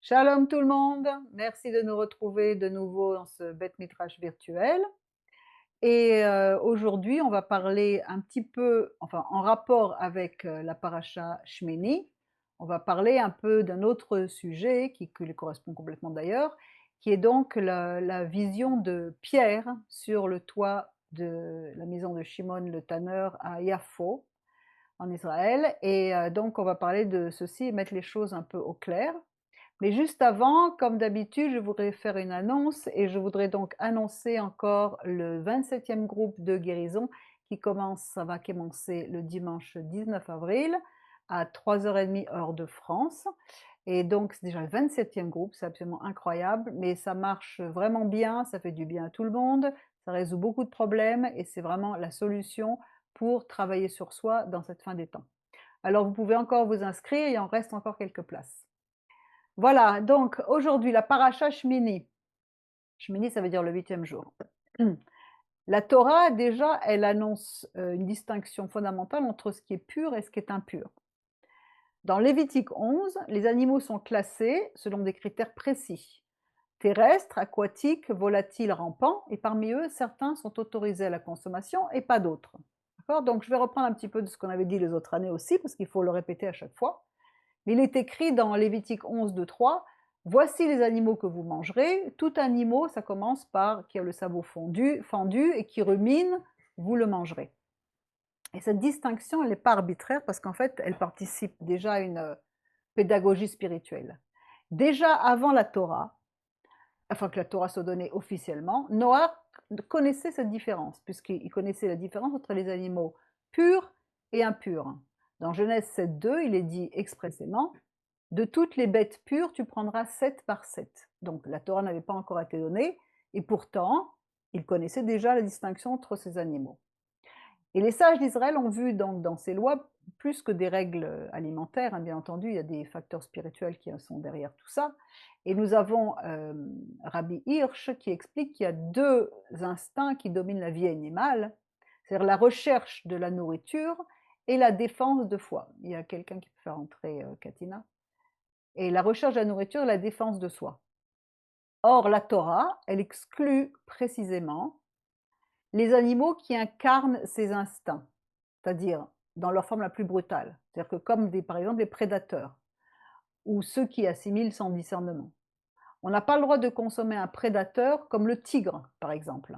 Shalom tout le monde, merci de nous retrouver de nouveau dans ce Beth Midrash virtuel. Et aujourd'hui, on va parler un petit peu, enfin en rapport avec la paracha Shmini, on va parler un peu d'un autre sujet qui lui correspond complètement d'ailleurs, qui est donc la vision de Pierre sur le toit de la maison de Shimon le tanneur à Yafo, en Israël. Et donc on va parler de ceci et mettre les choses un peu au clair. Mais juste avant, comme d'habitude, je voudrais faire une annonce et je voudrais donc annoncer encore le 27e groupe de guérison ça va commencer le dimanche 19 avril à 3h30 heure de France. Et donc c'est déjà le 27e groupe, c'est absolument incroyable, mais ça marche vraiment bien, ça fait du bien à tout le monde, ça résout beaucoup de problèmes et c'est vraiment la solution pour travailler sur soi dans cette fin des temps. Alors vous pouvez encore vous inscrire, il en reste encore quelques places. Voilà, donc aujourd'hui, la paracha Shmini. Shmini, ça veut dire le 8e jour. La Torah, déjà, elle annonce une distinction fondamentale entre ce qui est pur et ce qui est impur. Dans Lévitique 11, les animaux sont classés selon des critères précis. Terrestres, aquatiques, volatiles, rampants, et parmi eux, certains sont autorisés à la consommation et pas d'autres. D'accord? Donc je vais reprendre un petit peu de ce qu'on avait dit les autres années aussi, parce qu'il faut le répéter à chaque fois. Il est écrit dans Lévitique 11, 2, 3, « Voici les animaux que vous mangerez. Tout animal, ça commence par qui a le sabot fendu et qui rumine, vous le mangerez. » Et cette distinction, elle n'est pas arbitraire parce qu'en fait, elle participe déjà à une pédagogie spirituelle. Déjà avant la Torah, afin que la Torah soit donnée officiellement, Noah connaissait cette différence, puisqu'il connaissait la différence entre les animaux purs et impurs. Dans Genèse 7.2, il est dit expressément « De toutes les bêtes pures, tu prendras 7 par 7. » Donc la Torah n'avait pas encore été donnée, et pourtant, il connaissait déjà la distinction entre ces animaux. Et les sages d'Israël ont vu donc dans ces lois plus que des règles alimentaires, hein, bien entendu, il y a des facteurs spirituels qui sont derrière tout ça. Et nous avons Rabbi Hirsch qui explique qu'il y a deux instincts qui dominent la vie animale, c'est-à-dire la recherche de la nourriture et la défense de soi. Il y a quelqu'un qui peut faire entrer Katina. Et la recherche de la nourriture et la défense de soi. Or, la Torah, elle exclut précisément les animaux qui incarnent ces instincts, c'est-à-dire dans leur forme la plus brutale, c'est-à-dire que comme par exemple les prédateurs, ou ceux qui assimilent sans discernement. On n'a pas le droit de consommer un prédateur comme le tigre, par exemple.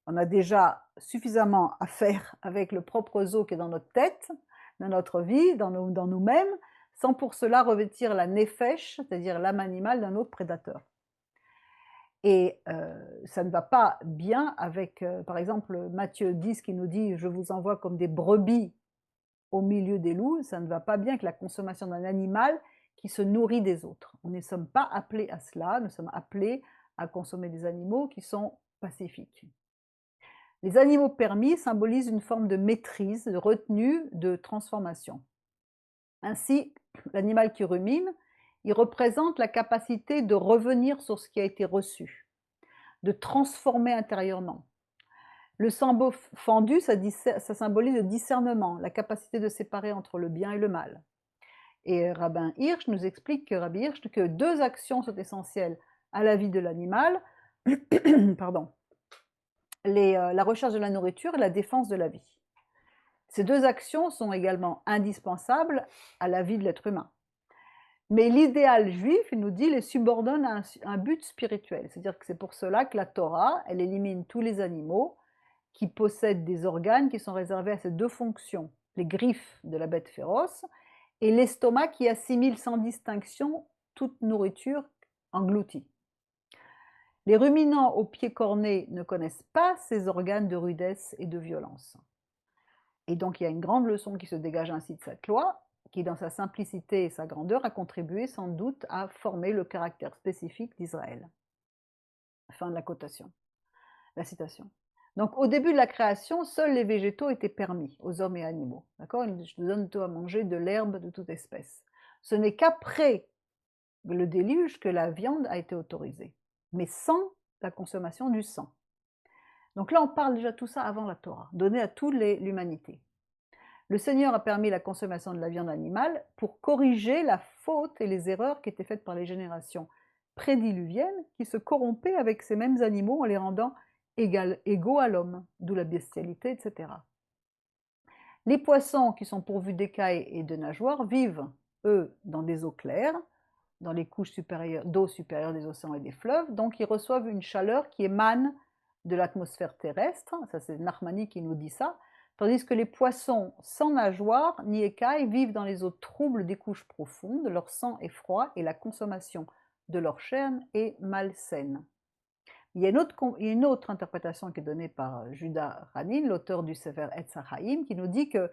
On a déjà suffisamment à faire avec le propre zoo qui est dans notre tête, dans notre vie, dans nous-mêmes, sans pour cela revêtir la nefesh, c'est-à-dire l'âme animale d'un autre prédateur. Et ça ne va pas bien avec, par exemple, Matthieu 10 qui nous dit « Je vous envoie comme des brebis au milieu des loups », ça ne va pas bien avec la consommation d'un animal qui se nourrit des autres. On ne sommes pas appelés à cela, nous sommes appelés à consommer des animaux qui sont pacifiques. Les animaux permis symbolisent une forme de maîtrise, de retenue, de transformation. Ainsi, l'animal qui rumine, il représente la capacité de revenir sur ce qui a été reçu, de transformer intérieurement. Le sabot fendu, ça symbolise le discernement, la capacité de séparer entre le bien et le mal. Et Rabbi Hirsch nous explique que deux actions sont essentielles à la vie de l'animal, pardon, la recherche de la nourriture et la défense de la vie. Ces deux actions sont également indispensables à la vie de l'être humain. Mais l'idéal juif, il nous dit, les subordonne à un but spirituel. C'est-à-dire que c'est pour cela que la Torah, elle élimine tous les animaux qui possèdent des organes qui sont réservés à ces deux fonctions, les griffes de la bête féroce et l'estomac qui assimile sans distinction toute nourriture engloutie. Les ruminants aux pieds cornés ne connaissent pas ces organes de rudesse et de violence. Et donc il y a une grande leçon qui se dégage ainsi de cette loi, qui dans sa simplicité et sa grandeur a contribué sans doute à former le caractère spécifique d'Israël. Fin de la citation. Donc au début de la création, seuls les végétaux étaient permis aux hommes et animaux. D'accord? Je te donne tout à manger de l'herbe de toute espèce. Ce n'est qu'après le déluge que la viande a été autorisée, mais sans la consommation du sang. Donc là, on parle déjà de tout ça avant la Torah, donné à toute l'humanité. Le Seigneur a permis la consommation de la viande animale pour corriger la faute et les erreurs qui étaient faites par les générations prédiluviennes qui se corrompaient avec ces mêmes animaux en les rendant égaux à l'homme, d'où la bestialité, etc. Les poissons qui sont pourvus d'écailles et de nageoires vivent, eux, dans des eaux claires, dans les couches d'eau supérieures des océans et des fleuves, donc ils reçoivent une chaleur qui émane de l'atmosphère terrestre, ça c'est Narmani qui nous dit ça, tandis que les poissons sans nageoires ni écailles vivent dans les eaux troubles des couches profondes, leur sang est froid et la consommation de leur chair est malsaine. Il y a une autre interprétation qui est donnée par Judah Ranin, l'auteur du Sefer Etz HaChaim, qui nous dit que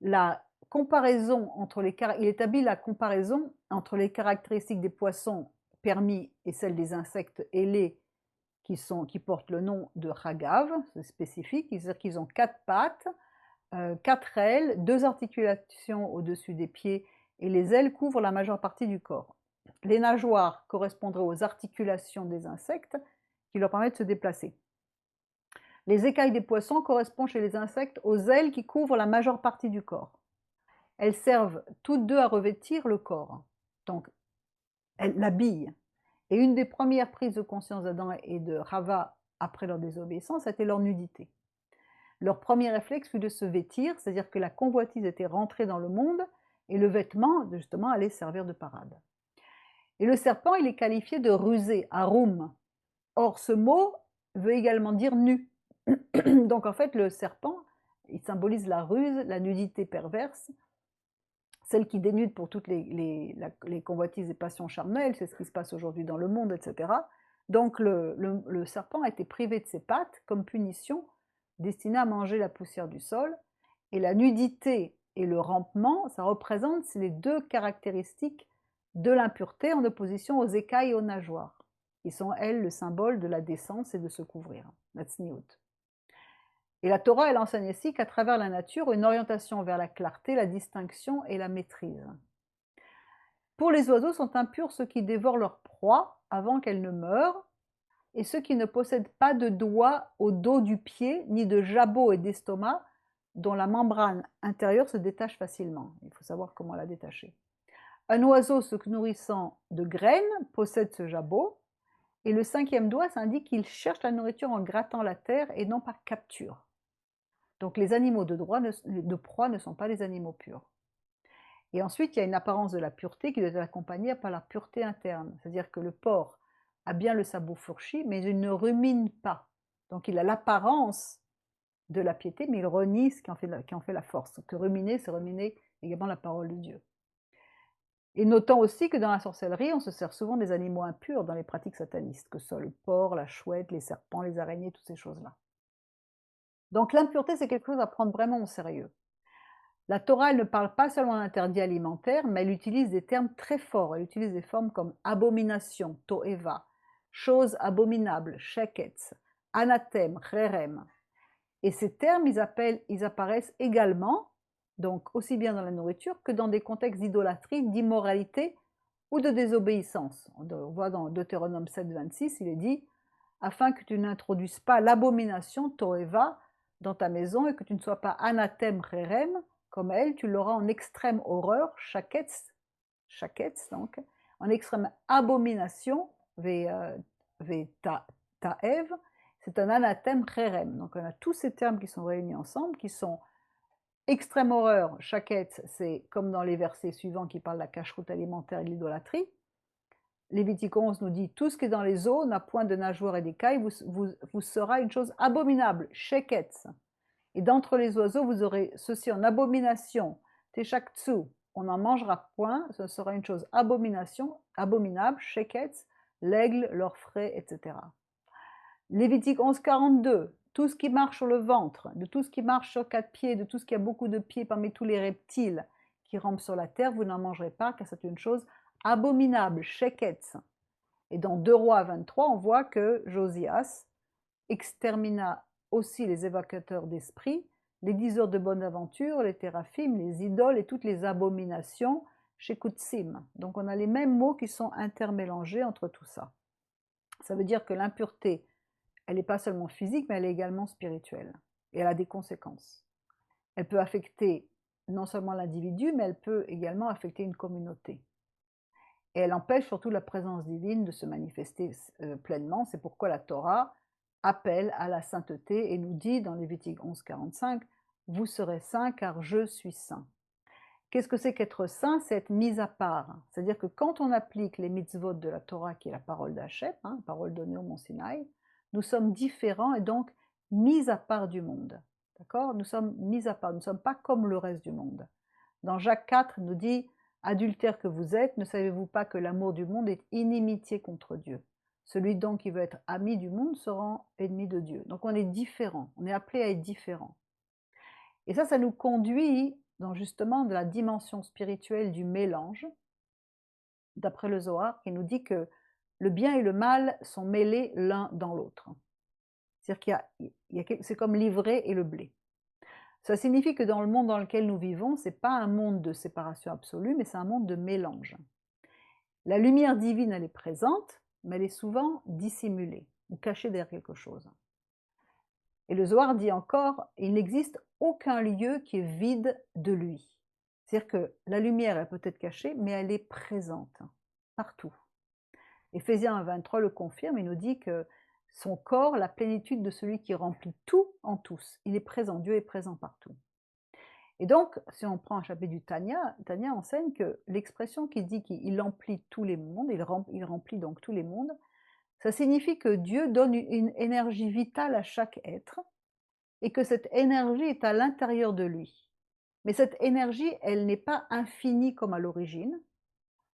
la comparaison entre il établit la comparaison entre les caractéristiques des poissons permis et celles des insectes ailés qui portent le nom de Hagav, c'est spécifique, c'est-à-dire qu'ils ont 4 pattes, 4 ailes, 2 articulations au-dessus des pieds et les ailes couvrent la majeure partie du corps. Les nageoires correspondraient aux articulations des insectes qui leur permettent de se déplacer. Les écailles des poissons correspondent chez les insectes aux ailes qui couvrent la majeure partie du corps. Elles servent toutes deux à revêtir le corps, donc elles l'habillent. Et une des premières prises de conscience d'Adam et de Rava après leur désobéissance, c'était leur nudité. Leur premier réflexe fut de se vêtir, c'est-à-dire que la convoitise était rentrée dans le monde et le vêtement, justement, allait servir de parade. Et le serpent, il est qualifié de rusé, arum. Or, ce mot veut également dire nu. Donc, en fait, le serpent, il symbolise la ruse, la nudité perverse, celle qui dénude pour toutes les convoitises et passions charnelles, c'est ce qui se passe aujourd'hui dans le monde, etc. Donc le serpent a été privé de ses pattes comme punition, destiné à manger la poussière du sol, et la nudité et le rampement, ça représente les deux caractéristiques de l'impureté en opposition aux écailles et aux nageoires, qui sont, elles, le symbole de la décence et de se couvrir, la tzniut. Et la Torah, elle enseigne ici qu'à travers la nature, une orientation vers la clarté, la distinction et la maîtrise. Pour les oiseaux sont impurs ceux qui dévorent leur proie avant qu'elle ne meure, et ceux qui ne possèdent pas de doigts au dos du pied, ni de jabot et d'estomac, dont la membrane intérieure se détache facilement. Il faut savoir comment la détacher. Un oiseau se nourrissant de graines possède ce jabot, et le 5e doigt, ça indique qu'il cherche la nourriture en grattant la terre et non par capture. Donc les animaux de proie ne sont pas les animaux purs. Et ensuite, il y a une apparence de la pureté qui doit être accompagnée par la pureté interne. C'est-à-dire que le porc a bien le sabot fourchi, mais il ne rumine pas. Donc il a l'apparence de la piété, mais il renie ce qui en fait la force. Donc ruminer, c'est ruminer également la parole de Dieu. Et notons aussi que dans la sorcellerie, on se sert souvent des animaux impurs dans les pratiques satanistes, que ce soit le porc, la chouette, les serpents, les araignées, toutes ces choses-là. Donc l'impureté, c'est quelque chose à prendre vraiment au sérieux. La Torah, elle ne parle pas seulement d'interdit alimentaire, mais elle utilise des termes très forts. Elle utilise des formes comme abomination, to'eva, chose abominable, sheketz, anathème, cherem. Et ces termes, ils apparaissent également, donc aussi bien dans la nourriture que dans des contextes d'idolâtrie, d'immoralité ou de désobéissance. On voit dans Deutéronome 7, 26, il est dit « Afin que tu n'introduises pas l'abomination, to'eva, dans ta maison et que tu ne sois pas anathème, cherem, comme elle, tu l'auras en extrême horreur, shaketz, donc, en extrême abomination, taev, c'est un anathème cherem. Donc on a tous ces termes qui sont réunis ensemble, qui sont extrême horreur, shaketz, c'est comme dans les versets suivants qui parlent de la cacheroute alimentaire et de l'idolâtrie. Lévitique 11 nous dit, tout ce qui est dans les eaux n'a point de nageoires et d'écailles, vous sera une chose abominable, sheketz. Et d'entre les oiseaux, vous aurez ceci en abomination, teshaktsu, on n'en mangera point, ce sera une chose abominable, sheketz, l'aigle, l'orfraie, etc. Lévitique 11, 42, tout ce qui marche sur le ventre, de tout ce qui marche sur 4 pieds, de tout ce qui a beaucoup de pieds parmi tous les reptiles qui rampent sur la terre, vous n'en mangerez pas, car c'est une chose abominable, sheketz. Et dans 2 Rois 23, on voit que Josias extermina aussi les évoquateurs d'esprit, les diseurs de bonne aventure, les téraphim, les idoles et toutes les abominations chez Kutsim. Donc on a les mêmes mots qui sont intermélangés entre tout ça. Ça veut dire que l'impureté, elle n'est pas seulement physique, mais elle est également spirituelle. Et elle a des conséquences. Elle peut affecter non seulement l'individu, mais elle peut également affecter une communauté. Et elle empêche surtout la présence divine de se manifester pleinement. C'est pourquoi la Torah appelle à la sainteté et nous dit dans Lévitique 11:45, « Vous serez saints car je suis saint ». Qu'est-ce que c'est qu'être saint? C'est être mis à part. C'est-à-dire que quand on applique les mitzvot de la Torah, qui est la parole d'Hachem, hein, parole donnée au mont Sinaï, nous sommes différents et donc mis à part du monde. D'accord? Nous sommes mis à part, nous ne sommes pas comme le reste du monde. Dans Jacques 4, il nous dit « Adultères que vous êtes, ne savez-vous pas que l'amour du monde est inimitié contre Dieu? Celui donc qui veut être ami du monde se rend ennemi de Dieu. » Donc on est différent, on est appelé à être différent. Et ça nous conduit dans justement de la dimension spirituelle du mélange, d'après le Zohar, qui nous dit que le bien et le mal sont mêlés l'un dans l'autre. C'est-à-dire c'est comme l'ivraie et le blé. Ça signifie que dans le monde dans lequel nous vivons, ce n'est pas un monde de séparation absolue, mais c'est un monde de mélange. La lumière divine, elle est présente, mais elle est souvent dissimulée ou cachée derrière quelque chose. Et le Zohar dit encore, il n'existe aucun lieu qui est vide de lui. C'est-à-dire que la lumière, elle peut être cachée, mais elle est présente, partout. Éphésiens 23 le confirme, il nous dit que son corps, la plénitude de celui qui remplit tout en tous. Il est présent, Dieu est présent partout. Et donc, si on prend un chapitre du Tanya, Tanya enseigne que l'expression qui dit qu'il emplit tous les mondes, il remplit donc tous les mondes, ça signifie que Dieu donne une énergie vitale à chaque être, et que cette énergie est à l'intérieur de lui. Mais cette énergie, elle n'est pas infinie comme à l'origine,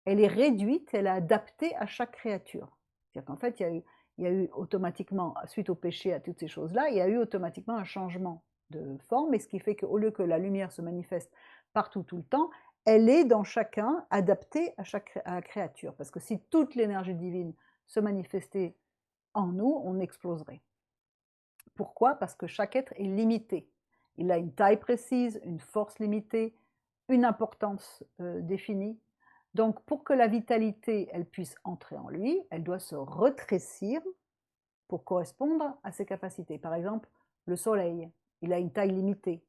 elle est réduite, elle est adaptée à chaque créature. C'est-à-dire qu'en fait, il y a eu automatiquement, suite au péché, à toutes ces choses-là, il y a eu automatiquement un changement de forme, et ce qui fait qu'au lieu que la lumière se manifeste partout, tout le temps, elle est dans chacun adaptée à chaque créature. Parce que si toute l'énergie divine se manifestait en nous, on exploserait. Pourquoi? Parce que chaque être est limité. Il a une taille précise, une force limitée, une importance définie. Donc, pour que la vitalité, elle puisse entrer en lui, elle doit se rétrécir pour correspondre à ses capacités. Par exemple, le soleil, il a une taille limitée.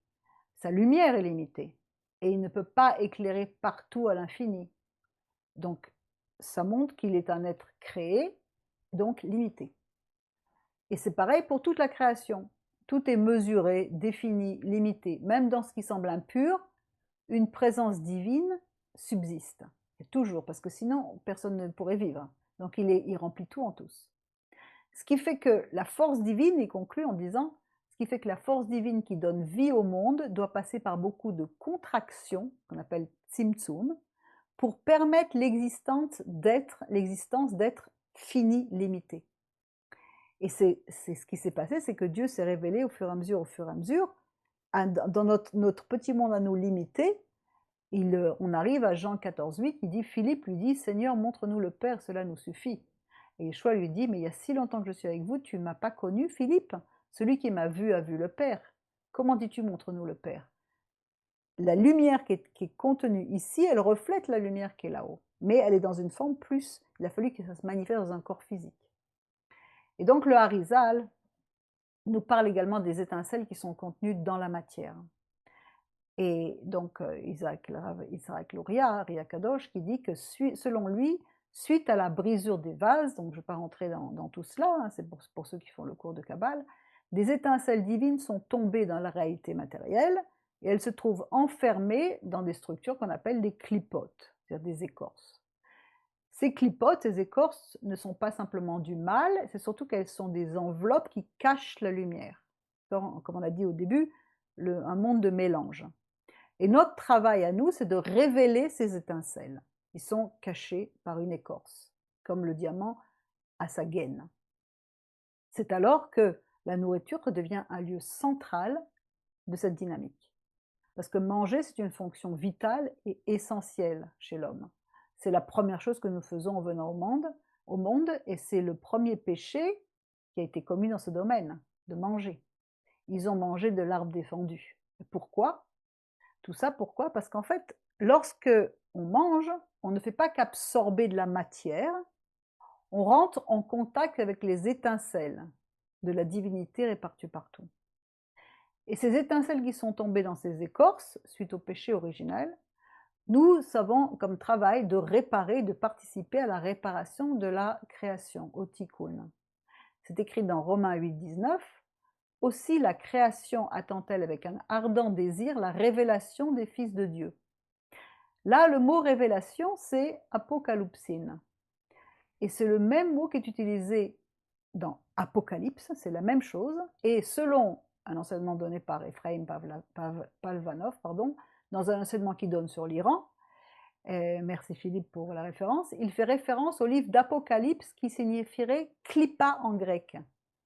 Sa lumière est limitée. Et il ne peut pas éclairer partout à l'infini. Donc, ça montre qu'il est un être créé, donc limité. Et c'est pareil pour toute la création. Tout est mesuré, défini, limité. Même dans ce qui semble impur, une présence divine subsiste. Et toujours, parce que sinon, personne ne pourrait vivre. Donc il remplit tout en tous. Ce qui fait que la force divine, il conclut en disant, ce qui fait que la force divine qui donne vie au monde doit passer par beaucoup de contractions, qu'on appelle tzimtzum, pour permettre l'existence d'être fini, limité. Et c'est ce qui s'est passé, c'est que Dieu s'est révélé au fur et à mesure. Dans notre petit monde à nous limité, on arrive à Jean 14,8, qui dit, Philippe lui dit, Seigneur, montre-nous le Père, cela nous suffit. Et Yeshua lui dit, mais il y a si longtemps que je suis avec vous, tu ne m'as pas connu, Philippe. Celui qui m'a vu a vu le Père. Comment dis-tu, montre-nous le Père? La lumière qui est contenue ici, elle reflète la lumière qui est là-haut. Mais elle est dans une forme plus, il a fallu que ça se manifeste dans un corps physique. Et donc le Harizal nous parle également des étincelles qui sont contenues dans la matière. Et donc Isaac Luria, Ria Kadosh, qui dit que selon lui, suite à la brisure des vases, donc je ne vais pas rentrer dans tout cela, hein, c'est pour ceux qui font le cours de Kabbale, des étincelles divines sont tombées dans la réalité matérielle et elles se trouvent enfermées dans des structures qu'on appelle des clipotes, c'est-à-dire des écorces. Ces clipotes, ces écorces ne sont pas simplement du mal, c'est surtout qu'elles sont des enveloppes qui cachent la lumière. Comme on a dit au début, un monde de mélange. Et notre travail à nous, c'est de révéler ces étincelles. Ils sont cachés par une écorce, comme le diamant à sa gaine. C'est alors que la nourriture devient un lieu central de cette dynamique. Parce que manger, c'est une fonction vitale et essentielle chez l'homme. C'est la première chose que nous faisons en venant au monde, et c'est le premier péché qui a été commis dans ce domaine, de manger. Ils ont mangé de l'arbre défendu. Et pourquoi? Tout ça, pourquoi? Parce qu'en fait, lorsque on mange, on ne fait pas qu'absorber de la matière, on rentre en contact avec les étincelles de la divinité réparties partout. Et ces étincelles qui sont tombées dans ces écorces, suite au péché originel, nous avons comme travail de réparer, de participer à la réparation de la création, au tikkun. C'est écrit dans Romains 8, 19. Aussi la création attend-elle avec un ardent désir la révélation des fils de Dieu. Là, le mot révélation, c'est apocalypsine. Et c'est le même mot qui est utilisé dans Apocalypse, c'est la même chose. Et selon un enseignement donné par Ephraim Palvanov, dans un enseignement qu'il donne sur l'Iran, merci Philippe pour la référence, il fait référence au livre d'Apocalypse qui signifierait clipa en grec,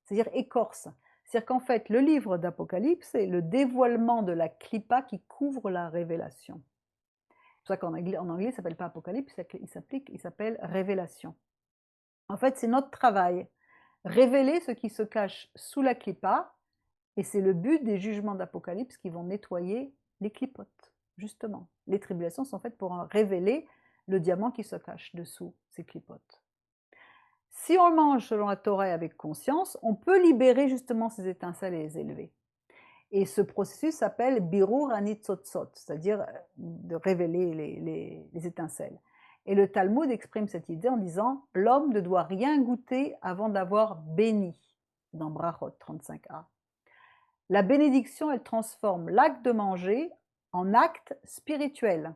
c'est-à-dire écorce. C'est-à-dire qu'en fait, le livre d'Apocalypse, c'est le dévoilement de la clipa qui couvre la révélation. C'est pour ça qu'en anglais, il ne s'appelle pas Apocalypse, il s'appelle Révélation. En fait, c'est notre travail, révéler ce qui se cache sous la clipa, et c'est le but des jugements d'Apocalypse qui vont nettoyer les clipotes, justement. Les tribulations sont faites pour révéler le diamant qui se cache dessous ces clipotes. Si on le mange selon la Torah et avec conscience, on peut libérer justement ces étincelles et les élever. Et ce processus s'appelle Birur Anitzotzot, c'est-à-dire de révéler les étincelles. Et le Talmud exprime cette idée en disant « L'homme ne doit rien goûter avant d'avoir béni » dans Brachot 35a. La bénédiction, elle transforme l'acte de manger en acte spirituel.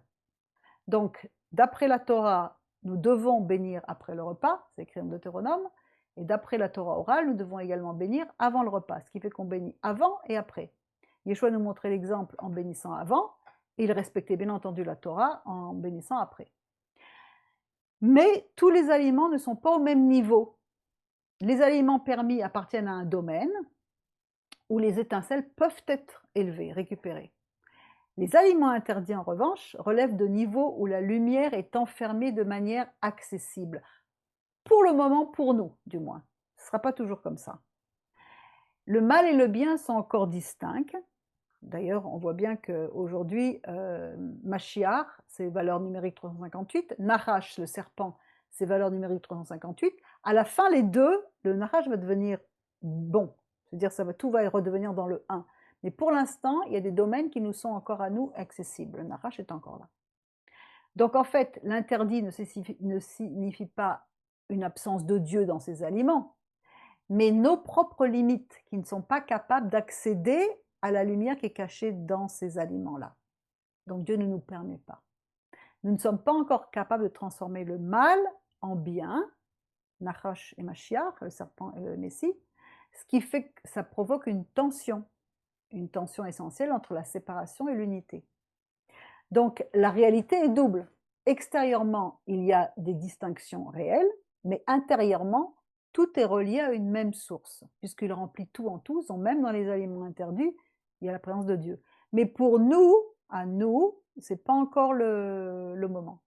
Donc, d'après la Torah, nous devons bénir après le repas, c'est écrit en Deutéronome, et d'après la Torah orale, nous devons également bénir avant le repas, ce qui fait qu'on bénit avant et après. Yeshua nous montrait l'exemple en bénissant avant, et il respectait bien entendu la Torah en bénissant après. Mais tous les aliments ne sont pas au même niveau. Les aliments permis appartiennent à un domaine où les étincelles peuvent être élevées, récupérées. Les aliments interdits, en revanche, relèvent de niveaux où la lumière est enfermée de manière accessible. Pour le moment, pour nous, du moins. Ce ne sera pas toujours comme ça. Le mal et le bien sont encore distincts. D'ailleurs, on voit bien qu'aujourd'hui, Mashiach, c'est valeur numérique 358, Nahash, le serpent, c'est valeur numérique 358. À la fin, les deux, le Nahash va devenir bon. C'est-à-dire tout va redevenir dans le 1. Mais pour l'instant, il y a des domaines qui nous sont encore à nous accessibles. Le Nahash est encore là. Donc en fait, l'interdit ne signifie pas une absence de Dieu dans ces aliments, mais nos propres limites qui ne sont pas capables d'accéder à la lumière qui est cachée dans ces aliments-là. Donc Dieu ne nous permet pas. Nous ne sommes pas encore capables de transformer le mal en bien, Nachash et Mashiach, le serpent et le Messie, ce qui fait que ça provoque une tension essentielle entre la séparation et l'unité. Donc la réalité est double. Extérieurement, il y a des distinctions réelles, mais intérieurement, tout est relié à une même source, puisqu'il remplit tout en tous, donc même dans les aliments interdits, il y a la présence de Dieu. Mais pour nous, à nous, c'est pas encore le moment.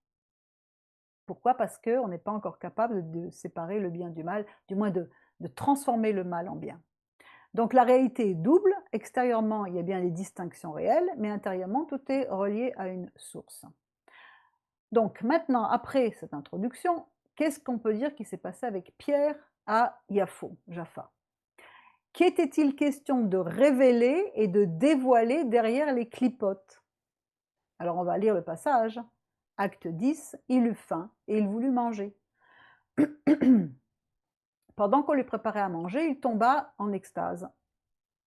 Pourquoi? Parce qu'on n'est pas encore capable de séparer le bien du mal, du moins de transformer le mal en bien. Donc la réalité est double, extérieurement il y a bien des distinctions réelles, mais intérieurement tout est relié à une source. Donc maintenant, après cette introduction, qu'est-ce qu'on peut dire qui s'est passé avec Pierre à Jaffa? Qu'était-il question de révéler et de dévoiler derrière les clipotes? Alors on va lire le passage. Acte 10, il eut faim et il voulut manger. Pendant qu'on lui préparait à manger, il tomba en extase.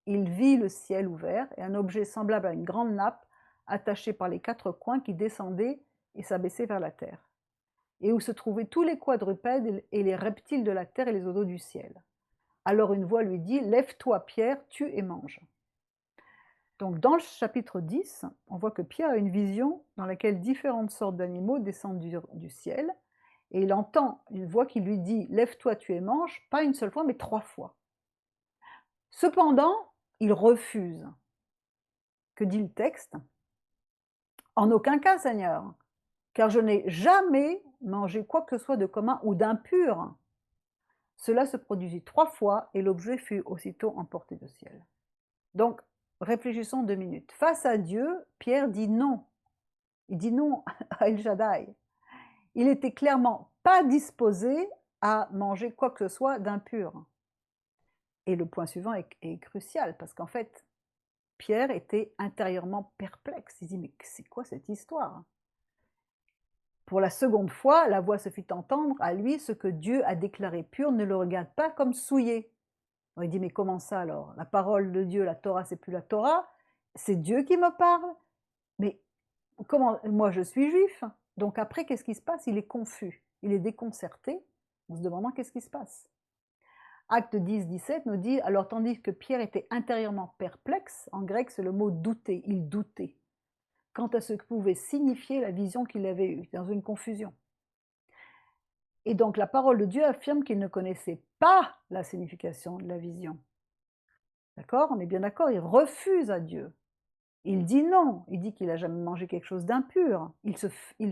Il vit le ciel ouvert et un objet semblable à une grande nappe attachée par les 4 coins qui descendait et s'abaissait vers la terre, et où se trouvaient tous les quadrupèdes et les reptiles de la terre et les oiseaux du ciel. Alors une voix lui dit « Lève-toi, Pierre, tue et mange ». Donc dans le chapitre 10, on voit que Pierre a une vision dans laquelle différentes sortes d'animaux descendent du ciel, et il entend une voix qui lui dit « Lève-toi, tue et mange », pas une seule fois, mais 3 fois. Cependant, il refuse. Que dit le texte? « En aucun cas, Seigneur, car je n'ai jamais mangé quoi que ce soit de commun ou d'impur. » Cela se produisit 3 fois et l'objet fut aussitôt emporté au ciel. Donc, réfléchissons 2 minutes. Face à Dieu, Pierre dit non. Il dit non à El Shaddai. Il était clairement pas disposé à manger quoi que ce soit d'impur. Et le point suivant est crucial, parce qu'en fait, Pierre était intérieurement perplexe. Il dit, mais c'est quoi cette histoire? Pour la seconde fois, la voix se fit entendre à lui, ce que Dieu a déclaré pur, ne le regarde pas comme souillé. Alors il dit, mais comment ça alors? La parole de Dieu, la Torah, c'est plus la Torah, c'est Dieu qui me parle. Mais comment? Moi, je suis juif. Donc après, qu'est-ce qui se passe? Il est confus, il est déconcerté, en se demandant qu'est-ce qui se passe. Acte 10, 17 nous dit, alors tandis que Pierre était intérieurement perplexe, en grec c'est le mot douter, il doutait, quant à ce que pouvait signifier la vision qu'il avait eue, dans une confusion. Et donc la parole de Dieu affirme qu'il ne connaissait pas la signification de la vision. D'accord? On est bien d'accord, il refuse à Dieu. Il dit non, il dit qu'il n'a jamais mangé quelque chose d'impur. Il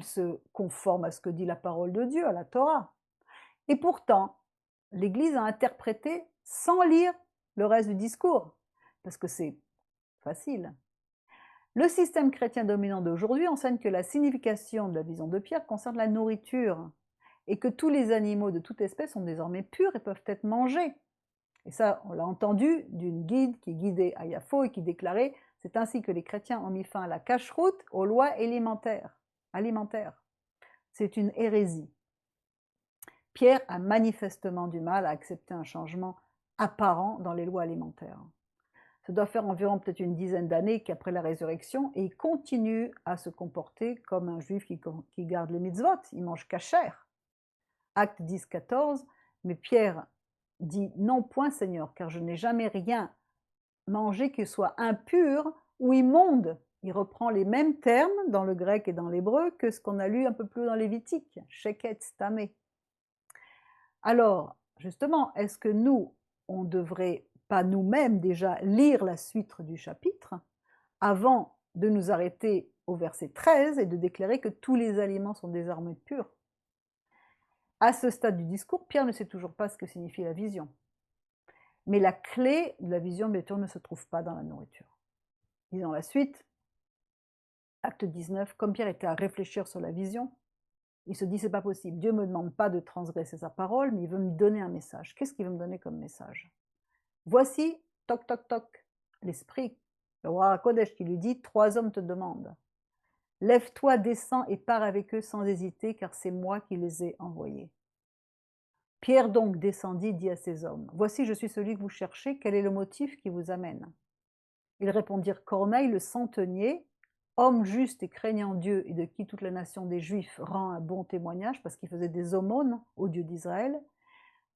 se conforme à ce que dit la parole de Dieu, à la Torah. Et pourtant, l'Église a interprété sans lire le reste du discours, parce que c'est facile. Le système chrétien dominant d'aujourd'hui enseigne que la signification de la vision de Pierre concerne la nourriture, et que tous les animaux de toute espèce sont désormais purs et peuvent être mangés. Et ça, on l'a entendu d'une guide qui guidait à Yafo et qui déclarait « C'est ainsi que les chrétiens ont mis fin à la cacheroute, aux lois alimentaires. C'est une hérésie. » Pierre a manifestement du mal à accepter un changement apparent dans les lois alimentaires. Ça doit faire environ peut-être une dizaine d'années qu'après la résurrection, et il continue à se comporter comme un juif qui garde les mitzvot, il mange cachère. Acte 10, 14, mais Pierre dit « Non point Seigneur, car je n'ai jamais rien mangé qui soit impur ou immonde ». Il reprend les mêmes termes dans le grec et dans l'hébreu que ce qu'on a lu un peu plus dans Lévitique, sheket, tamé. Alors, justement, est-ce que nous, on ne devrait pas nous-mêmes déjà lire la suite du chapitre avant de nous arrêter au verset 13 et de déclarer que tous les aliments sont désormais purs? À ce stade du discours, Pierre ne sait toujours pas ce que signifie la vision. Mais la clé de la vision, bien sûr, ne se trouve pas dans la nourriture. Lisons la suite. Acte 19, comme Pierre était à réfléchir sur la vision, il se dit, c'est pas possible. Dieu ne me demande pas de transgresser sa parole, mais il veut me donner un message. Qu'est-ce qu'il veut me donner comme message? Voici, toc, toc, toc, l'esprit, le roi Kodesh qui lui dit, 3 hommes te demandent. Lève-toi, descends et pars avec eux sans hésiter, car c'est moi qui les ai envoyés. Pierre donc descendit, dit à ces hommes, voici, je suis celui que vous cherchez, quel est le motif qui vous amène? Ils répondirent, Corneille, le centenier, homme juste et craignant Dieu et de qui toute la nation des Juifs rend un bon témoignage parce qu'il faisait des aumônes au Dieu d'Israël,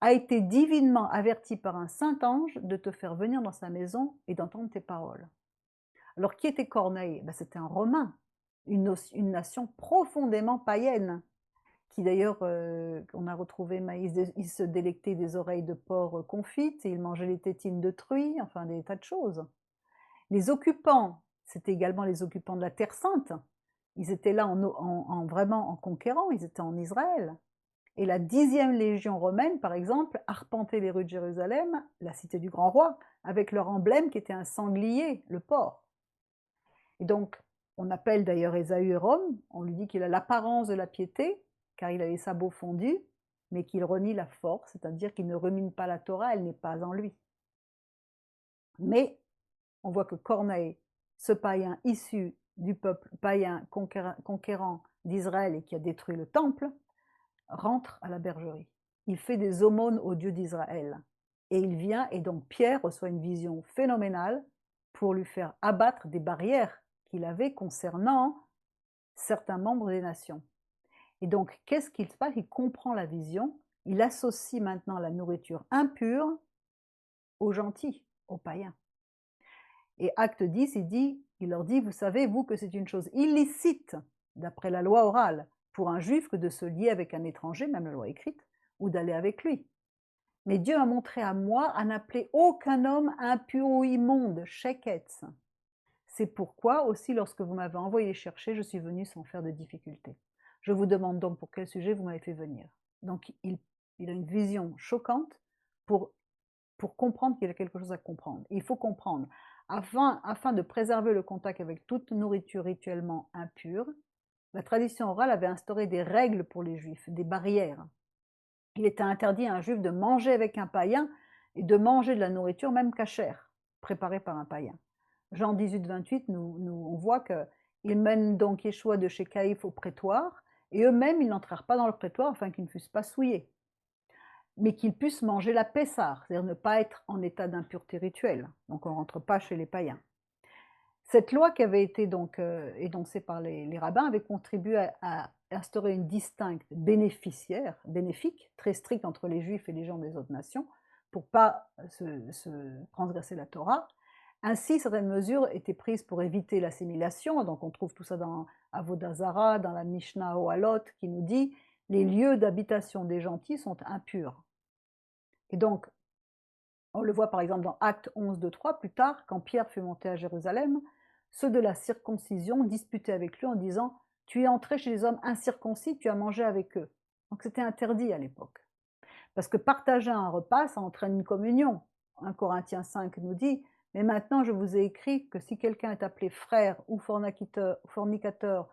a été divinement averti par un saint ange de te faire venir dans sa maison et d'entendre tes paroles. Alors qui était Corneille? C'était un Romain, une nation profondément païenne, qui d'ailleurs, on a retrouvé, il se délectait des oreilles de porc confites, et il mangeait les tétines de truie, enfin des tas de choses. Les occupants, c'était également les occupants de la Terre Sainte. Ils étaient là vraiment en conquérant, ils étaient en Israël. Et la 10e légion romaine, par exemple, arpentait les rues de Jérusalem, la cité du grand roi, avec leur emblème qui était un sanglier, le porc. Et donc, on appelle d'ailleurs Ésaü homme, on lui dit qu'il a l'apparence de la piété, car il a les sabots fondus, mais qu'il renie la force, c'est-à-dire qu'il ne rumine pas la Torah, elle n'est pas en lui. Mais on voit que Corneille, ce païen issu du peuple païen conquérant d'Israël et qui a détruit le temple, rentre à la bergerie. Il fait des aumônes au Dieu d'Israël. Et il vient, et donc Pierre reçoit une vision phénoménale pour lui faire abattre des barrières qu'il avait concernant certains membres des nations. Et donc, qu'est-ce qu'il se passe? Il comprend la vision, il associe maintenant la nourriture impure aux gentils, aux païens. Et acte 10, il leur dit, vous savez, vous, que c'est une chose illicite, d'après la loi orale, pour un juif que de se lier avec un étranger, même la loi écrite, ou d'aller avec lui. Mais Dieu a montré à moi à n'appeler aucun homme impur ou immonde, sheketz. C'est pourquoi aussi, lorsque vous m'avez envoyé chercher, je suis venu sans faire de difficulté. Je vous demande donc pour quel sujet vous m'avez fait venir. Donc, il a une vision choquante pour comprendre qu'il y a quelque chose à comprendre. Il faut comprendre. Afin de préserver le contact avec toute nourriture rituellement impure, la tradition orale avait instauré des règles pour les juifs, des barrières. Il était interdit à un juif de manger avec un païen et de manger de la nourriture, même cachère, préparée par un païen. Jean 18, 28, on voit qu'ils mènent donc Yeshua de chez Caïphe au prétoire, et eux-mêmes, ils n'entrèrent pas dans le prétoire afin qu'ils ne fussent pas souillés, mais qu'ils puissent manger la Pessar, c'est-à-dire ne pas être en état d'impureté rituelle. Donc on ne rentre pas chez les païens. Cette loi qui avait été donc énoncée par les rabbins avait contribué à instaurer une distincte bénéfique, très stricte entre les Juifs et les gens des autres nations, pour ne pas se transgresser la Torah. Ainsi, certaines mesures étaient prises pour éviter l'assimilation. Donc on trouve tout ça dans Avodah Zarah, dans la Mishnah Ohalot, qui nous dit « les lieux d'habitation des gentils sont impurs ». Et donc, on le voit par exemple dans Acte 11, 2, 3, plus tard, quand Pierre fut monté à Jérusalem, ceux de la circoncision disputaient avec lui en disant « Tu es entré chez les hommes incirconcis, tu as mangé avec eux ». Donc c'était interdit à l'époque. Parce que partager un repas, ça entraîne une communion. 1 Corinthiens 5 nous dit « Mais maintenant je vous ai écrit que si quelqu'un est appelé frère ou fornicateur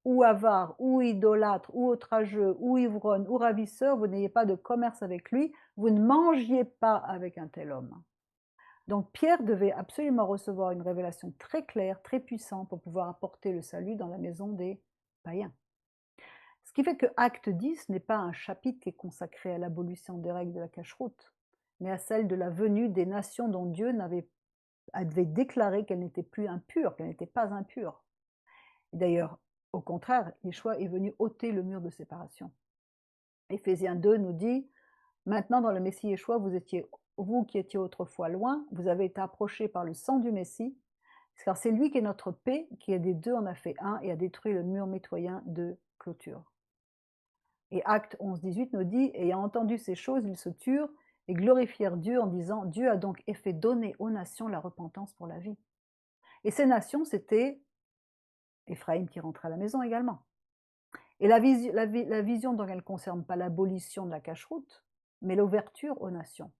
ou avare, ou idolâtre, ou outrageux, ou ivrogne, ou ravisseur, vous n'ayez pas de commerce avec lui, vous ne mangiez pas avec un tel homme. » Donc Pierre devait absolument recevoir une révélation très claire, très puissante, pour pouvoir apporter le salut dans la maison des païens. Ce qui fait que Acte 10 n'est pas un chapitre qui est consacré à l'abolition des règles de la cacheroute, mais à celle de la venue des nations dont Dieu avait déclaré qu'elles n'étaient plus impures, qu'elles n'étaient pas impures. D'ailleurs, au contraire, Yeshua est venu ôter le mur de séparation. Éphésiens 2 nous dit « Maintenant, dans le Messie Yeshua, vous qui étiez autrefois loin, vous avez été approchés par le sang du Messie, car c'est lui qui est notre paix, qui des deux en a fait un et a détruit le mur mitoyen de clôture. » Et Acte 11, 18 nous dit « Ayant entendu ces choses, ils se turent et glorifièrent Dieu en disant « Dieu a donc fait donner aux nations la repentance pour la vie. » Et ces nations, c'était Éphraïm qui rentrait à la maison également. Et la vision, donc, elle ne concerne pas l'abolition de la cacheroute, mais l'ouverture aux nations.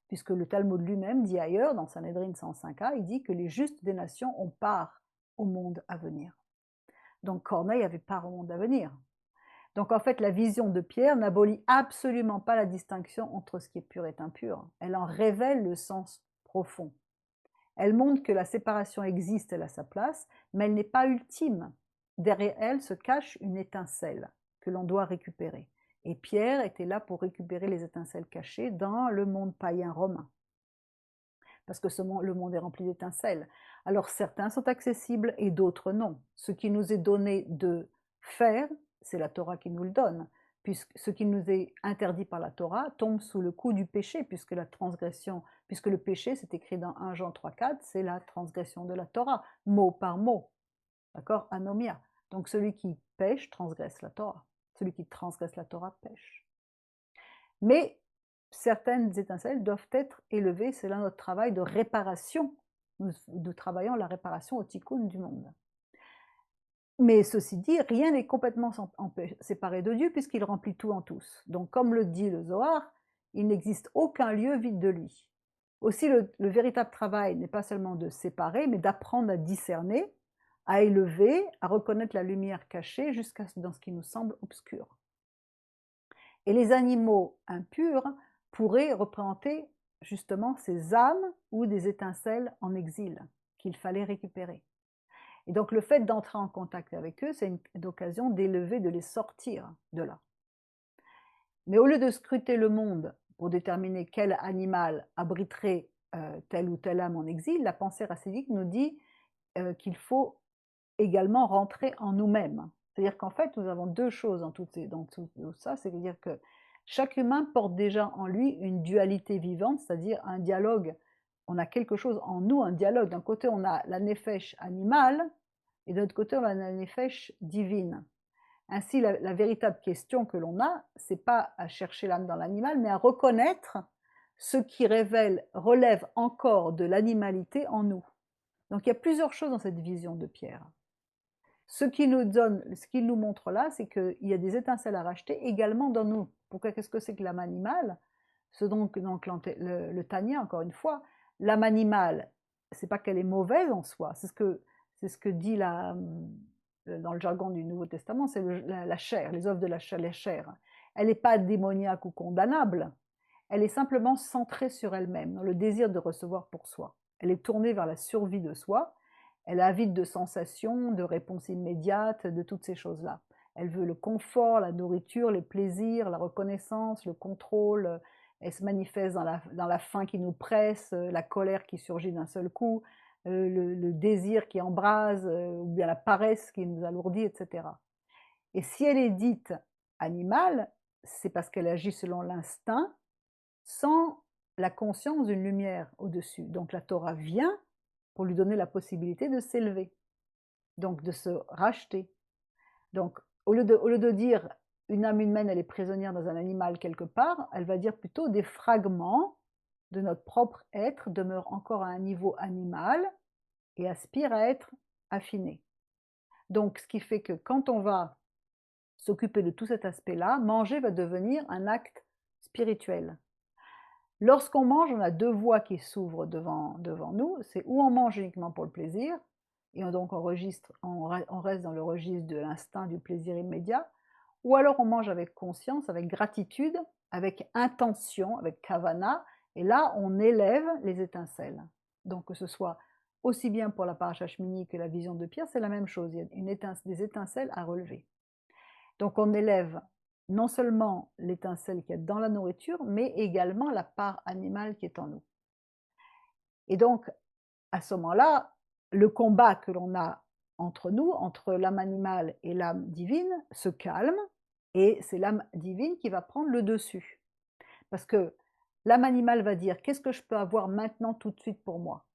Puisque le Talmud lui-même dit ailleurs, dans Sanhédrin 105a, il dit que les justes des nations ont part au monde à venir. Donc Corneille avait part au monde à venir. Donc en fait, la vision de Pierre n'abolit absolument pas la distinction entre ce qui est pur et impur. Elle en révèle le sens profond. Elle montre que la séparation existe, elle a sa place, mais elle n'est pas ultime. Derrière elle se cache une étincelle que l'on doit récupérer. Et Pierre était là pour récupérer les étincelles cachées dans le monde païen romain. Parce que le monde est rempli d'étincelles. Alors certains sont accessibles et d'autres non. Ce qui nous est donné de faire, c'est la Torah qui nous le donne. Puisque ce qui nous est interdit par la Torah tombe sous le coup du péché, puisque le péché, c'est écrit dans 1 Jean 3, 4, c'est la transgression de la Torah, mot par mot. D'accord? Anomia. Donc celui qui pêche transgresse la Torah. Celui qui transgresse la Torah pêche. Mais certaines étincelles doivent être élevées, c'est là notre travail de réparation. Nous travaillons la réparation au tikkun du monde. Mais ceci dit, rien n'est complètement séparé de Dieu puisqu'il remplit tout en tous. Donc comme le dit le Zohar, il n'existe aucun lieu vide de lui. Aussi le véritable travail n'est pas seulement de séparer, mais d'apprendre à discerner, à élever, à reconnaître la lumière cachée jusqu'à dans ce qui nous semble obscur. Et les animaux impurs pourraient représenter justement ces âmes ou des étincelles en exil qu'il fallait récupérer. Et donc le fait d'entrer en contact avec eux, c'est une occasion d'élever, de les sortir de là. Mais au lieu de scruter le monde pour déterminer quel animal abriterait telle ou telle âme en exil, la pensée racidique nous dit qu'il faut également rentrer en nous-mêmes. C'est-à-dire qu'en fait, nous avons deux choses dans tout ça, c'est-à-dire que chaque humain porte déjà en lui une dualité vivante, c'est-à-dire un dialogue. On a quelque chose en nous, un dialogue. D'un côté, on a la nefesh animale, et de l'autre côté, on a la nefesh divine. Ainsi, la véritable question que l'on a, c'est pas à chercher l'âme dans l'animal, mais à reconnaître ce qui relève encore de l'animalité en nous. Donc il y a plusieurs choses dans cette vision de Pierre. Ce qu'il nous montre là, c'est qu'il y a des étincelles à racheter également dans nous. Pourquoi? Qu'est-ce que c'est que l'âme animale? Donc le Tanya, encore une fois, l'âme animale, c'est pas qu'elle est mauvaise en soi, c'est ce que dit dans le jargon du Nouveau Testament, c'est la chair, les œuvres de la chair. Elle n'est pas démoniaque ou condamnable, elle est simplement centrée sur elle-même, dans le désir de recevoir pour soi. elle est tournée vers la survie de soi, elle est avide de sensations, de réponses immédiates, de toutes ces choses-là. Elle veut le confort, la nourriture, les plaisirs, la reconnaissance, le contrôle. Elle se manifeste dans la faim qui nous presse, la colère qui surgit d'un seul coup, le désir qui embrase, ou bien la paresse qui nous alourdit, etc. Et si elle est dite animale, c'est parce qu'elle agit selon l'instinct, sans la conscience d'une lumière au-dessus. Donc la Torah vient pour lui donner la possibilité de s'élever, donc de se racheter. Donc au lieu de dire une âme humaine, elle est prisonnière dans un animal quelque part, elle va dire plutôt des fragments de notre propre être demeurent encore à un niveau animal et aspirent à être affinés. Donc ce qui fait que quand on va s'occuper de tout cet aspect-là, manger va devenir un acte spirituel. Lorsqu'on mange, on a deux voies qui s'ouvrent devant nous. C'est où on mange uniquement pour le plaisir, et donc on reste dans le registre de l'instinct du plaisir immédiat, ou alors on mange avec conscience, avec gratitude, avec intention, avec kavana, et là on élève les étincelles. Donc que ce soit aussi bien pour la paracha Shmini que la vision de Pierre, c'est la même chose, il y a des étincelles à relever. Donc on élève non seulement l'étincelle qui est dans la nourriture, mais également la part animale qui est en nous. Et donc, à ce moment-là, le combat que l'on a entre nous, entre l'âme animale et l'âme divine, se calme, et c'est l'âme divine qui va prendre le dessus. Parce que l'âme animale va dire, qu'est-ce que je peux avoir maintenant tout de suite pour moi?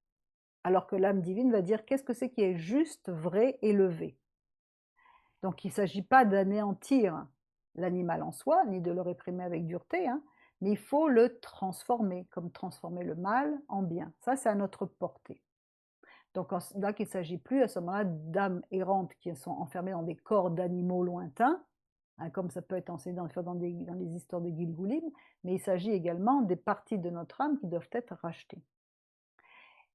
Alors que l'âme divine va dire, qu'est-ce que c'est qui est juste, vrai, élevé? Donc il ne s'agit pas d'anéantir l'animal en soi, ni de le réprimer avec dureté, hein, mais il faut le transformer, comme transformer le mal en bien. Ça, c'est à notre portée. Donc là, il ne s'agit plus à ce moment-là d'âmes errantes qui sont enfermées dans des corps d'animaux lointains, hein, comme ça peut être enseigné dans les histoires de Gilgulim, mais il s'agit également des parties de notre âme qui doivent être rachetées.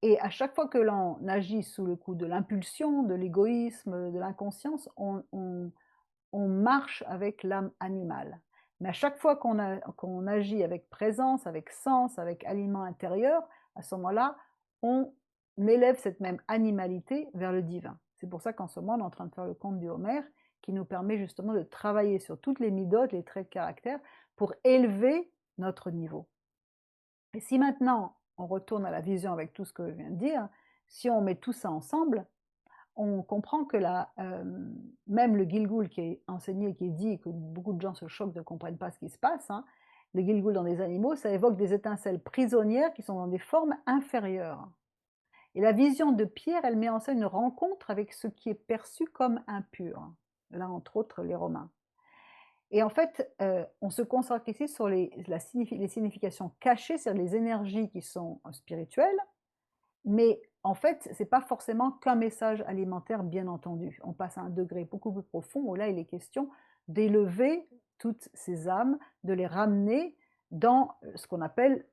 Et à chaque fois que l'on agit sous le coup de l'impulsion, de l'égoïsme, de l'inconscience, on marche avec l'âme animale. Mais à chaque fois qu'on agit avec présence, avec sens, avec aliment intérieur, à ce moment-là, on élève cette même animalité vers le divin. C'est pour ça qu'en ce moment, on est en train de faire le conte du Homère, qui nous permet justement de travailler sur toutes les midotes, les traits de caractère, pour élever notre niveau. Et si maintenant, on retourne à la vision avec tout ce que je viens de dire, si on met tout ça ensemble, on comprend que même le Gilgul qui est enseigné, qui est dit, et que beaucoup de gens se choquent, ne comprennent pas ce qui se passe, hein, le Gilgul dans des animaux, ça évoque des étincelles prisonnières qui sont dans des formes inférieures. Et la vision de Pierre, elle met en scène une rencontre avec ce qui est perçu comme impur. Là, entre autres, les Romains. Et en fait, on se concentre ici sur les significations cachées, c'est-à-dire les énergies qui sont spirituelles, mais en fait, ce n'est pas forcément qu'un message alimentaire, bien entendu. On passe à un degré beaucoup plus profond où là, il est question d'élever toutes ces âmes, de les ramener dans ce qu'on appelle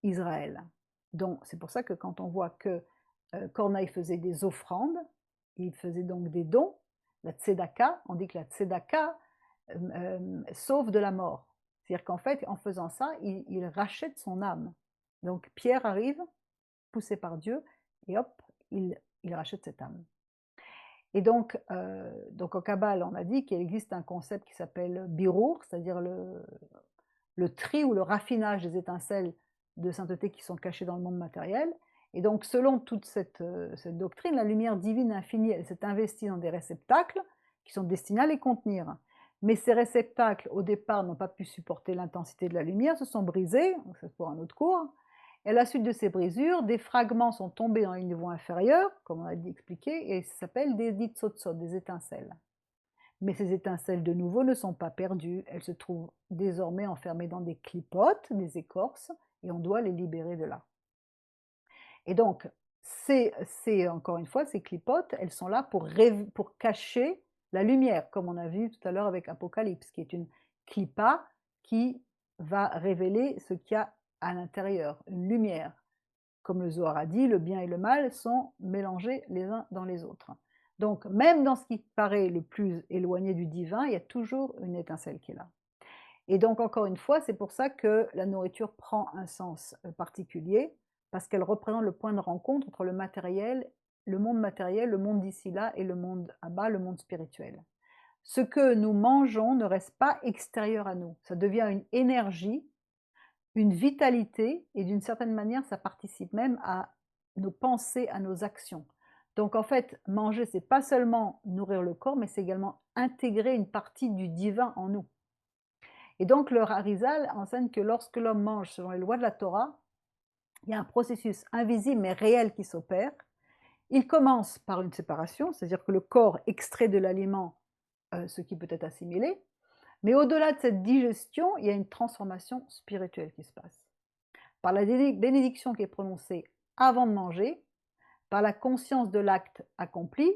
Israël. Donc, c'est pour ça que quand on voit que Corneille faisait des offrandes, il faisait donc des dons, la tzedaka, on dit que la tzedaka sauve de la mort. C'est-à-dire qu'en fait, en faisant ça, il rachète son âme. Donc Pierre arrive, poussé par Dieu, et hop, il rachète cette âme. Et donc en Kabbale, on a dit qu'il existe un concept qui s'appelle birour, c'est-à-dire le tri ou le raffinage des étincelles de sainteté qui sont cachées dans le monde matériel. Et donc, selon toute cette doctrine, la lumière divine infinie, elle s'est investie dans des réceptacles qui sont destinés à les contenir. Mais ces réceptacles, au départ, n'ont pas pu supporter l'intensité de la lumière, se sont brisés, c'est pour un autre cours. Et à la suite de ces brisures, des fragments sont tombés dans les niveaux inférieurs, comme on a dit expliqué, et ça s'appelle des ditsotsot, des étincelles. Mais ces étincelles, de nouveau, ne sont pas perdues. Elles se trouvent désormais enfermées dans des clipotes, des écorces, et on doit les libérer de là. Et donc, encore une fois, ces clipotes, elles sont là pour cacher la lumière, comme on a vu tout à l'heure avec Apocalypse, qui est une clipa qui va révéler ce qu'il y a à l'intérieur, une lumière. Comme le Zohar a dit, le bien et le mal sont mélangés les uns dans les autres. Donc, même dans ce qui paraît le plus éloigné du divin, il y a toujours une étincelle qui est là. Et donc, encore une fois, c'est pour ça que la nourriture prend un sens particulier, parce qu'elle représente le point de rencontre entre le matériel, le monde d'ici là et le monde à bas, le monde spirituel. Ce que nous mangeons ne reste pas extérieur à nous, ça devient une énergie, une vitalité, et d'une certaine manière, ça participe même à nos pensées, à nos actions. Donc en fait, manger, c'est pas seulement nourrir le corps, mais c'est également intégrer une partie du divin en nous. Et donc le Harizal enseigne que lorsque l'homme mange selon les lois de la Torah, il y a un processus invisible mais réel qui s'opère. Il commence par une séparation, c'est-à-dire que le corps extrait de l'aliment ce qui peut être assimilé, mais au-delà de cette digestion, il y a une transformation spirituelle qui se passe. Par la bénédiction qui est prononcée avant de manger, par la conscience de l'acte accompli,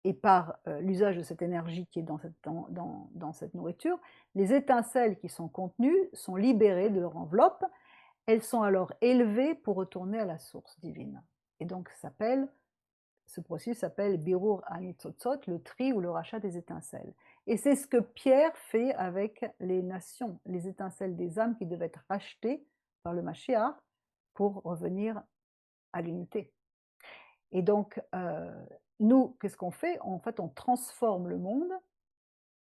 et par l'usage de cette énergie qui est dans cette nourriture, les étincelles qui sont contenues sont libérées de leur enveloppe. Elles sont alors élevées pour retourner à la source divine. Et donc ce processus s'appelle Birur Hanitzotzot, le tri ou le rachat des étincelles. Et c'est ce que Pierre fait avec les nations, les étincelles des âmes qui devaient être rachetées par le Mashiach pour revenir à l'unité. Et donc, nous, qu'est-ce qu'on fait? En fait, on transforme le monde,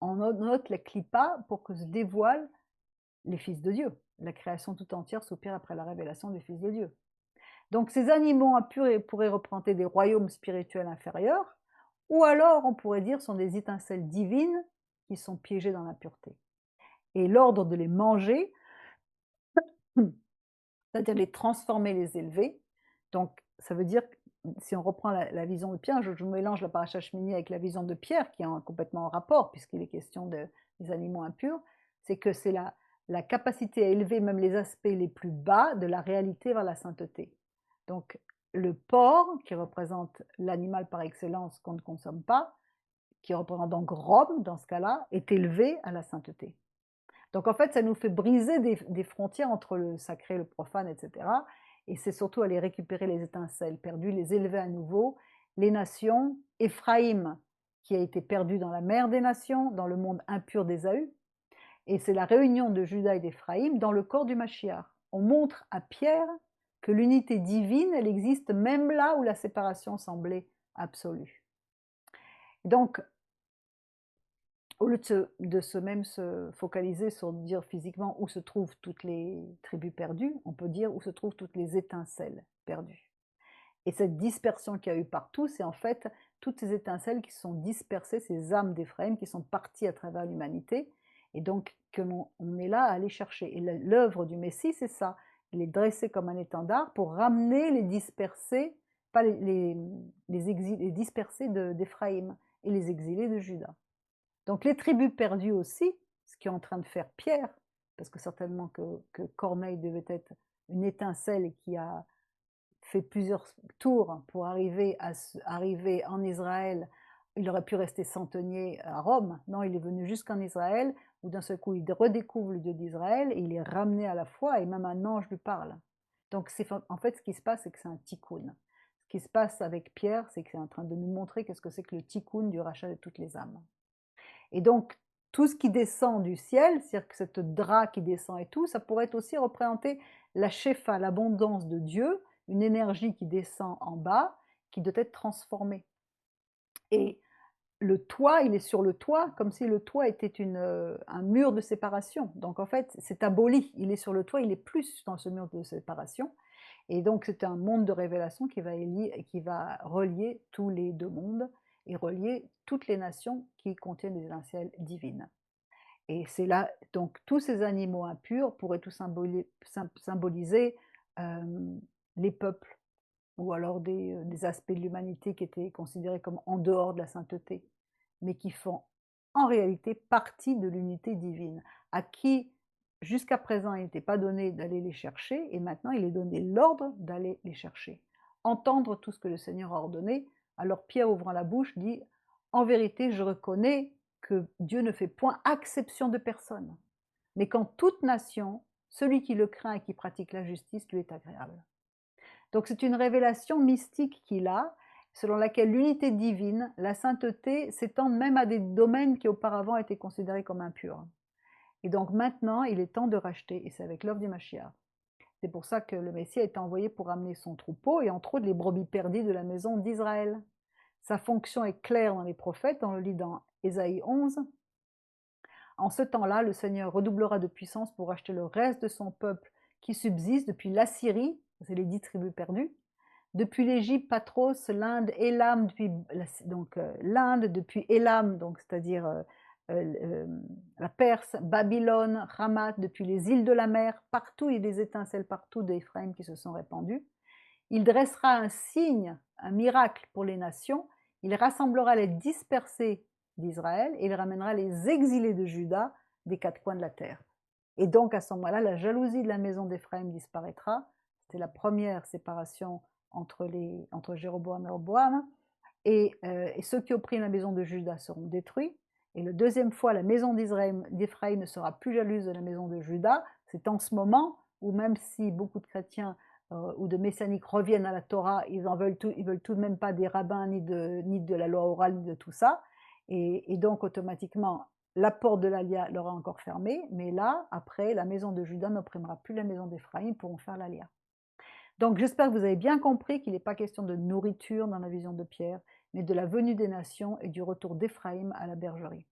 on note les clipas pour que se dévoilent les fils de Dieu. La création tout entière soupire après la révélation des fils de Dieu. Donc ces animaux impurs pourraient représenter des royaumes spirituels inférieurs, ou alors on pourrait dire sont des étincelles divines qui sont piégées dans l'impureté. Et l'ordre de les manger, c'est-à-dire les transformer, les élever, donc ça veut dire, si on reprend la vision de Pierre, je mélange la paracha Shmini avec la vision de Pierre, qui est complètement en rapport, puisqu'il est question des animaux impurs, c'est que c'est la capacité à élever même les aspects les plus bas de la réalité vers la sainteté. Donc le porc, qui représente l'animal par excellence qu'on ne consomme pas, qui représente donc Rome dans ce cas-là, est élevé à la sainteté. Donc en fait, ça nous fait briser des frontières entre le sacré et le profane, etc. Et c'est surtout aller récupérer les étincelles perdues, les élever à nouveau. Les nations, Éphraïm, qui a été perdu dans la mer des nations, dans le monde impur d'Ésaü, et c'est la réunion de Juda et d'Éphraïm dans le corps du Mashiach. On montre à Pierre que l'unité divine, elle existe même là où la séparation semblait absolue. Donc, au lieu de se focaliser sur dire physiquement où se trouvent toutes les tribus perdues, on peut dire où se trouvent toutes les étincelles perdues. Et cette dispersion qu'il y a eu partout, c'est en fait toutes ces étincelles qui sont dispersées, ces âmes d'Éphraïm qui sont parties à travers l'humanité, et donc on est là à aller chercher. Et l'œuvre du Messie, c'est ça. Il est dressé comme un étendard pour ramener les dispersés, pas les dispersés d'Éphraïm et les exilés de Juda. Donc les tribus perdues aussi, ce qui est en train de faire Pierre, parce que certainement que Corneille devait être une étincelle qui a fait plusieurs tours pour arriver en Israël. Il aurait pu rester centenier à Rome. Non, il est venu jusqu'en Israël, où d'un seul coup il redécouvre le Dieu d'Israël, et il est ramené à la foi, et même un ange lui parle. Donc en fait ce qui se passe, c'est que c'est un tikkun. Ce qui se passe avec Pierre, c'est que c'est en train de nous montrer qu'est-ce que c'est que le tikkun du rachat de toutes les âmes. Et donc, tout ce qui descend du ciel, c'est-à-dire que cette drap qui descend et tout, ça pourrait aussi représenter la shefa, l'abondance de Dieu, une énergie qui descend en bas, qui doit être transformée. Et le toit, il est sur le toit, comme si le toit était un mur de séparation. Donc en fait, c'est aboli. Il est sur le toit, il est plus dans ce mur de séparation. Et donc c'est un monde de révélation qui va relier tous les deux mondes et relier toutes les nations qui contiennent des étincelles divines. Et c'est là, donc tous ces animaux impurs pourraient tout symboliser les peuples, ou alors des aspects de l'humanité qui étaient considérés comme en dehors de la sainteté, mais qui font en réalité partie de l'unité divine, à qui jusqu'à présent il n'était pas donné d'aller les chercher, et maintenant il est donné l'ordre d'aller les chercher. Entendre tout ce que le Seigneur a ordonné. Alors Pierre, ouvrant la bouche, dit « En vérité, je reconnais que Dieu ne fait point exception de personne, mais qu'en toute nation, celui qui le craint et qui pratique la justice lui est agréable. » Donc c'est une révélation mystique qu'il a, selon laquelle l'unité divine, la sainteté, s'étend même à des domaines qui auparavant étaient considérés comme impurs. Et donc maintenant, il est temps de racheter, et c'est avec l'œuvre du Mashiach. C'est pour ça que le Messie a été envoyé pour amener son troupeau, et entre autres les brebis perdues de la maison d'Israël. Sa fonction est claire dans les prophètes, on le lit dans Ésaïe 11. En ce temps-là, le Seigneur redoublera de puissance pour racheter le reste de son peuple qui subsiste depuis l'Assyrie, c'est les 10 tribus perdues, depuis l'Égypte, Patros, l'Inde, Élam, l'Inde, depuis Élam, donc c'est-à-dire la Perse, Babylone, Ramat, depuis les îles de la mer, partout il y a des étincelles partout d'Éphraïm qui se sont répandues. Il dressera un signe, un miracle pour les nations, il rassemblera les dispersés d'Israël et il ramènera les exilés de Juda des 4 coins de la terre. Et donc à ce moment-là, la jalousie de la maison d'Éphraïm disparaîtra. C'était la première séparation entre Jéroboam et Roboam, et ceux qui oppriment la maison de Juda seront détruits. Et la deuxième fois, la maison d'Éphraïm ne sera plus jalouse de la maison de Juda. C'est en ce moment où, même si beaucoup de chrétiens ou de messianiques reviennent à la Torah, ils veulent tout de même pas des rabbins, ni de la loi orale, ni de tout ça. Et donc, automatiquement, la porte de l'Alia leur est encore fermée. Mais là, après, la maison de Juda n'opprimera plus la maison d'Éphraïm, pourront faire l'Alia. Donc, j'espère que vous avez bien compris qu'il n'est pas question de nourriture dans la vision de Pierre, mais de la venue des nations et du retour d'Éphraïm à la bergerie.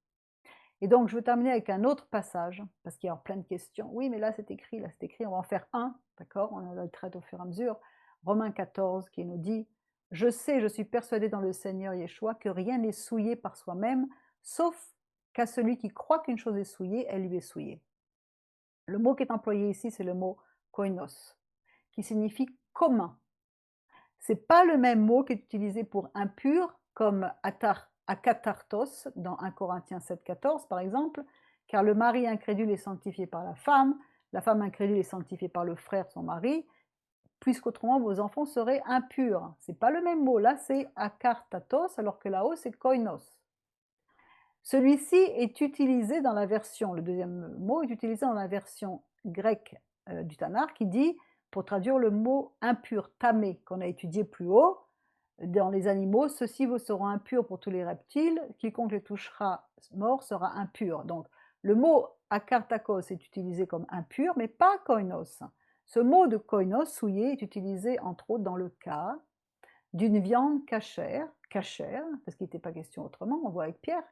Et donc, je veux terminer avec un autre passage, parce qu'il y a plein de questions. Oui, mais là, c'est écrit, on va en faire un, d'accord? On le traite au fur et à mesure. Romains 14, qui nous dit « Je sais, je suis persuadé dans le Seigneur Yeshua que rien n'est souillé par soi-même, sauf qu'à celui qui croit qu'une chose est souillée, elle lui est souillée. » Le mot qui est employé ici, c'est le mot « koinos », qui signifie « commun ». C'est pas le même mot qui est utilisé pour impur, comme akatartos dans 1 Corinthiens 7,14 par exemple, car le mari incrédule est sanctifié par la femme incrédule est sanctifiée par le frère, son mari, puisqu'autrement vos enfants seraient impurs. C'est pas le même mot, là c'est akartatos, alors que là-haut c'est koinos. Celui-ci est utilisé dans la version, le deuxième mot est utilisé dans la version grecque du Tanakh qui dit, pour traduire le mot impur, tamé, qu'on a étudié plus haut, dans les animaux, ceux-ci vous seront impurs pour tous les reptiles, quiconque les touchera mort sera impur. Donc le mot akartakos est utilisé comme impur, mais pas koinos. Ce mot de koinos, souillé, est utilisé entre autres dans le cas d'une viande cachère, parce qu'il n'était pas question autrement, on voit avec Pierre,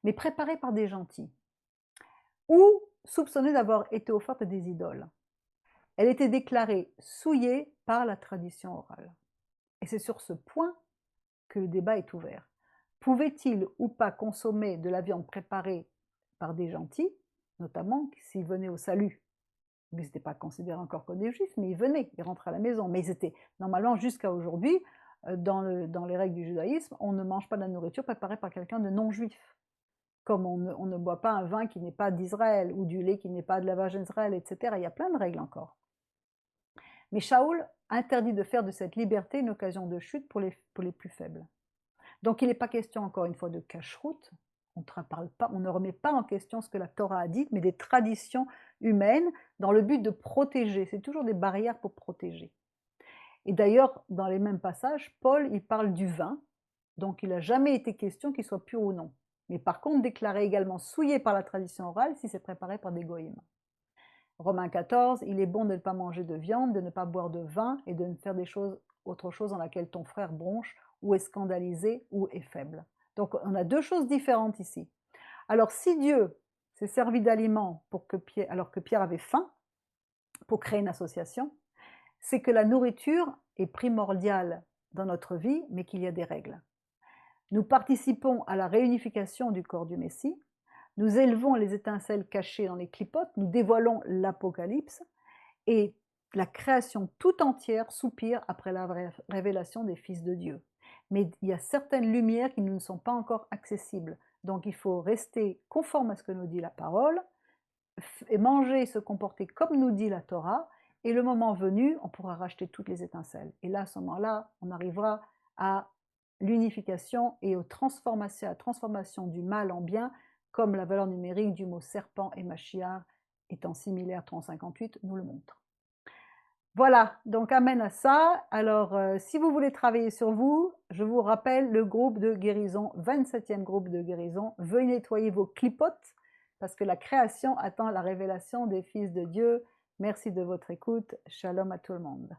mais préparée par des gentils, ou soupçonnée d'avoir été offerte à des idoles. Elle était déclarée souillée par la tradition orale. Et c'est sur ce point que le débat est ouvert. Pouvait-il ou pas consommer de la viande préparée par des gentils, notamment s'ils venaient au salut? Ils n'étaient pas considérés encore comme des juifs, mais ils venaient, ils rentraient à la maison. Mais ils étaient, normalement, jusqu'à aujourd'hui, dans les règles du judaïsme, on ne mange pas de la nourriture préparée par quelqu'un de non-juif. Comme on ne boit pas un vin qui n'est pas d'Israël, ou du lait qui n'est pas de la Vierge d'Israël, etc. Il y a plein de règles encore. Mais Shaoul interdit de faire de cette liberté une occasion de chute pour les plus faibles. Donc il n'est pas question, encore une fois, de cacheroute. On ne remet pas en question ce que la Torah a dit, mais des traditions humaines dans le but de protéger. C'est toujours des barrières pour protéger. Et d'ailleurs, dans les mêmes passages, Paul, il parle du vin, donc il n'a jamais été question qu'il soit pur ou non. Mais par contre, déclaré également souillé par la tradition orale si c'est préparé par des goïms. Romains 14, il est bon de ne pas manger de viande, de ne pas boire de vin et de ne faire autre chose dans laquelle ton frère bronche ou est scandalisé ou est faible. Donc on a deux choses différentes ici. Alors si Dieu s'est servi d'aliments alors que Pierre avait faim, pour créer une association, c'est que la nourriture est primordiale dans notre vie, mais qu'il y a des règles. Nous participons à la réunification du corps du Messie, nous élevons les étincelles cachées dans les clipotes, nous dévoilons l'Apocalypse, et la création tout entière soupire après la révélation des fils de Dieu. Mais il y a certaines lumières qui ne nous sont pas encore accessibles. Donc il faut rester conforme à ce que nous dit la parole, et manger et se comporter comme nous dit la Torah, et le moment venu, on pourra racheter toutes les étincelles. Et là, à ce moment-là, on arrivera à l'unification et à la transformation du mal en bien, comme la valeur numérique du mot serpent et Mashiach étant similaire 358 nous le montre. Voilà, donc amen à ça. Alors, si vous voulez travailler sur vous, je vous rappelle le groupe de guérison, 27e groupe de guérison. Veuillez nettoyer vos clipotes, parce que la création attend la révélation des fils de Dieu Merci de votre écoute. Shalom à tout le monde.